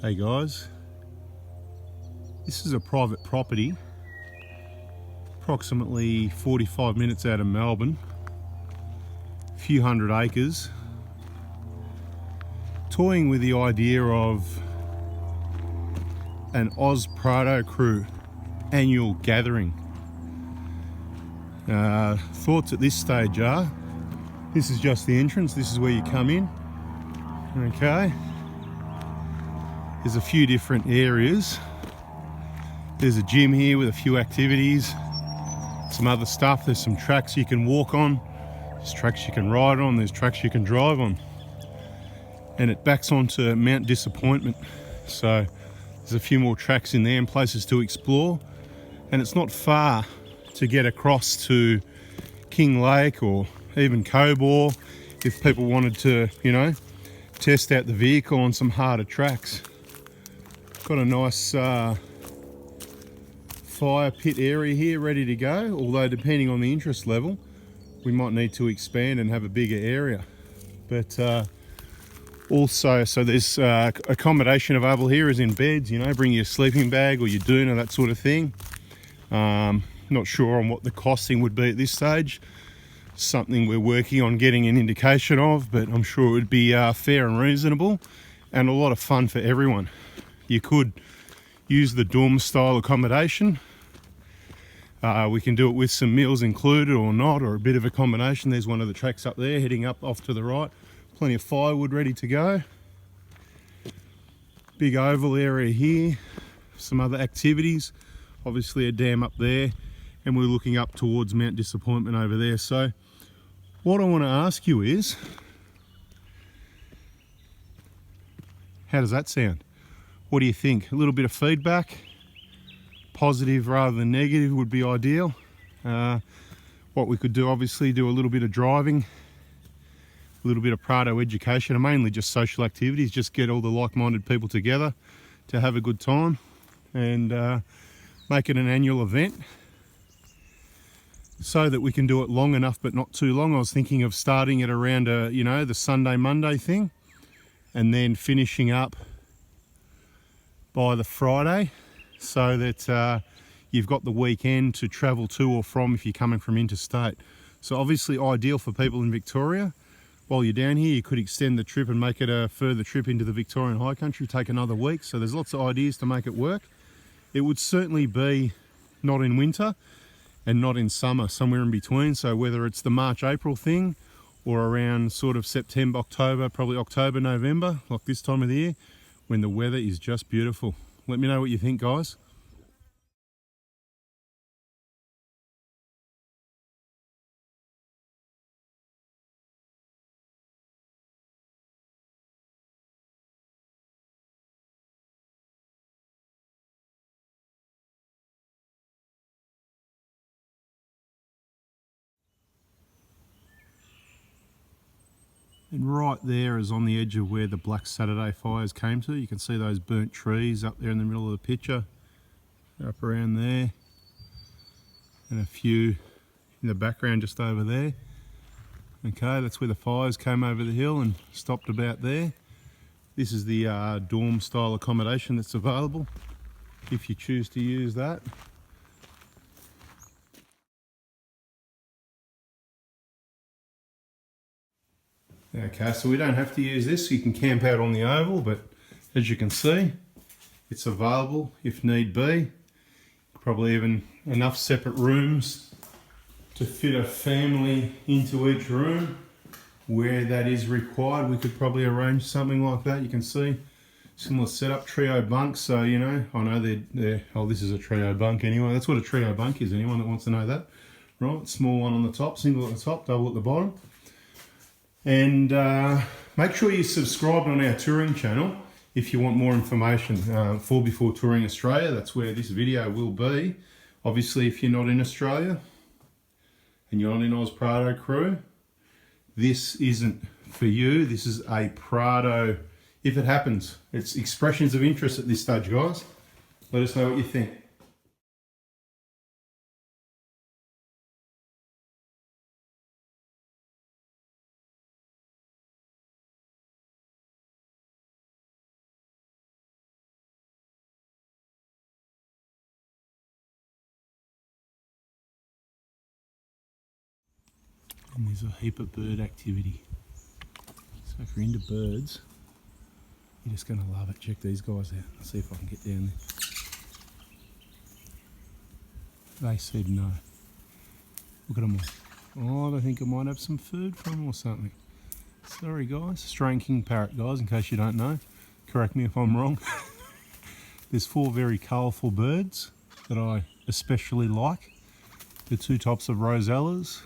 Hey guys, this is a private property, approximately 45 minutes out of Melbourne, a few hundred acres, toying with the idea of an Prado crew annual gathering. Thoughts at this stage are, this is just the entrance, this is where you come in, okay? There's a few different areas. There's a gym here with a few activities, some other stuff. There's some tracks you can walk on, there's tracks you can ride on, there's tracks you can drive on. And it backs onto Mount Disappointment. So there's a few more tracks in there and places to explore. And it's not far to get across to King Lake or even Cobor if people wanted to, test out the vehicle on some harder tracks. Got a nice fire pit area here ready to go, although depending on the interest level we might need to expand and have a bigger area. But also, so there's accommodation available here is in beds, bring your sleeping bag or your doona, that sort of thing. Not sure on what the costing would be at this stage. Something we're working on getting an indication of, but I'm sure it would be fair and reasonable and a lot of fun for everyone. You could use the dorm style accommodation. We can do it with some meals included or not, or a bit of a combination. There's one of the tracks up there heading up off to the right. Plenty of firewood ready to go. Big oval area here. Some other activities. Obviously a dam up there, and we're looking up towards Mount Disappointment over there. So what I want to ask you is, how does that sound? What do you think? A little bit of feedback, positive rather than negative, would be ideal. What we could do, obviously, do a little bit of driving, a little bit of Prado education, and mainly just social activities, just get all the like-minded people together to have a good time and make it an annual event so that we can do it long enough but not too long. I was thinking of starting it around the Sunday, Monday thing, and then finishing up by the Friday, so that you've got the weekend to travel to or from if you're coming from interstate. So obviously ideal for people in Victoria. While you're down here, you could extend the trip and make it a further trip into the Victorian High Country, take another week. So there's lots of ideas to make it work. It would certainly be not in winter and not in summer, somewhere in between. So whether it's the March-April thing or around sort of September, October, probably October, November, like this time of the year, when the weather is just beautiful. Let me know what you think, guys. And right there is on the edge of where the Black Saturday fires came to. You can see those burnt trees up there in the middle of the picture, up around there, and a few in the background just over there. Okay, that's where the fires came over the hill and stopped about there. This is the dorm style accommodation that's available if you choose to use that. Okay, so we don't have to use this. You can camp out on the oval, but as you can see, it's available if need be. Probably even enough separate rooms to fit a family into each room. Where that is required, we could probably arrange something like that. You can see similar setup, trio bunks. So I know they're oh, this is a trio bunk anyway. That's what a trio bunk is. Anyone that wants to know that, right? Small one on the top, single at the top, double at the bottom. And make sure you subscribe on our touring channel if you want more information. For Before Touring Australia, that's where this video will be. Obviously, if you're not in Australia and you're not in Oz Prado crew, this isn't for you. This is a Prado, if it happens. It's expressions of interest at this stage, guys. Let us know what you think. And there's a heap of bird activity. So if you're into birds, you're just going to love it. Check these guys out. Let's see if I can get down there. They said no. Look at them all. Oh, I think I might have some food for them or something. Sorry guys. Australian king parrot, guys, in case you don't know. Correct me if I'm wrong. There's 4 very colourful birds that I especially like. The 2 tops of rosellas.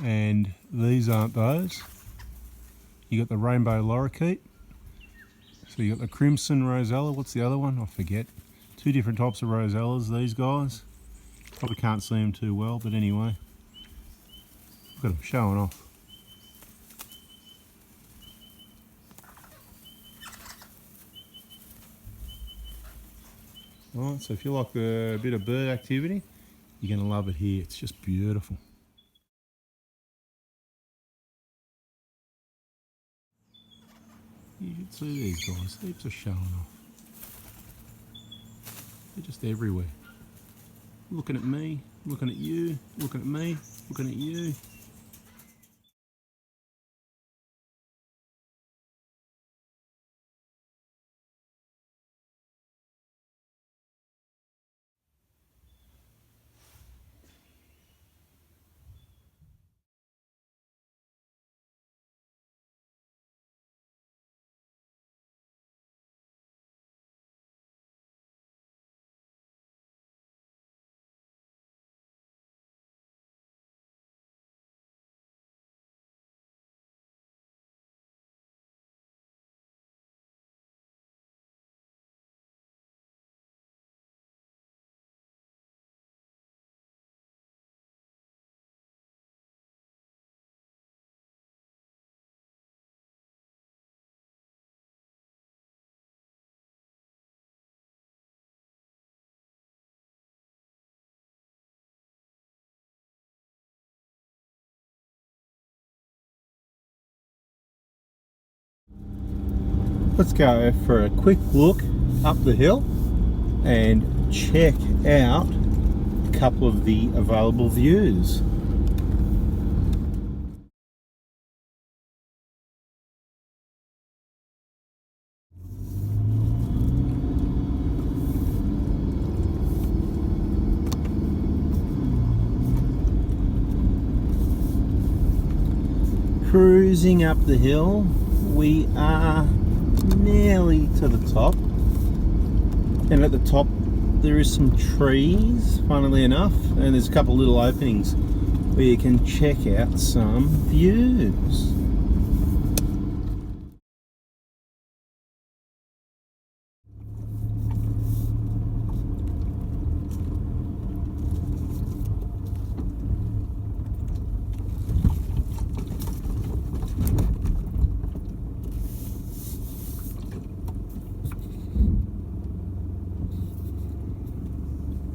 And these aren't those. You got the rainbow lorikeet. So you got the crimson rosella. What's the other one? I forget. 2 different types of rosellas, these guys. Probably can't see them too well, but anyway. Look at them showing off. Alright, so if you like a bit of bird activity, you're going to love it here. It's just beautiful. You should see these guys, heaps are showing off. They're just everywhere. Looking at me, looking at you, looking at me, looking at you. Let's go for a quick look up the hill and check out a couple of the available views. Cruising up the hill, we are nearly to the top, and at the top there is some trees, funnily enough, and there's a couple of little openings where you can check out some views.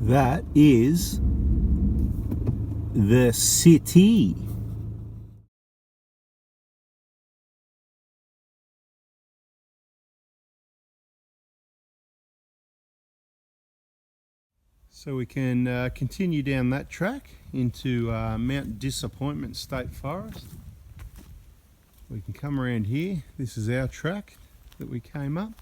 That is the city. So we can continue down that track into Mount Disappointment State Forest. We can come around here. This is our track that we came up.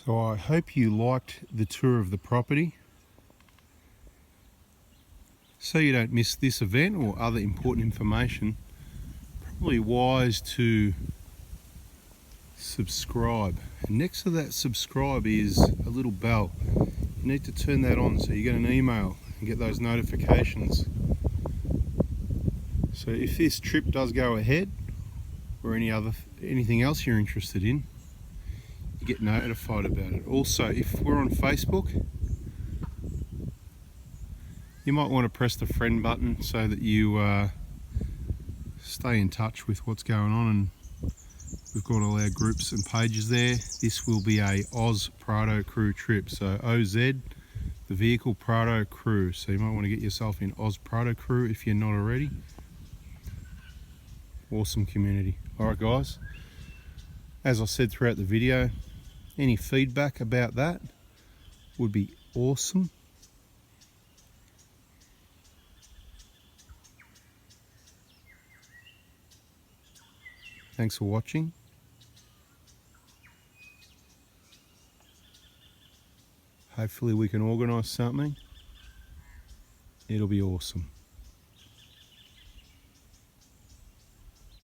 So I hope you liked the tour of the property. So you don't miss this event or other important information, probably wise to subscribe. And next to that subscribe is a little bell. You need to turn that on so you get an email and get those notifications. So if this trip does go ahead, or anything else you're interested in, you get notified about it. Also, if we're on Facebook, you might want to press the friend button so that you stay in touch with what's going on, and we've got all our groups and pages there. This will be a Oz Prado crew trip, so OZ, the vehicle Prado crew. So you might want to get yourself in Oz Prado crew if you're not already. Awesome community. Alright guys, as I said throughout the video, any feedback about that would be awesome. Thanks for watching. Hopefully we can organise something. It'll be awesome.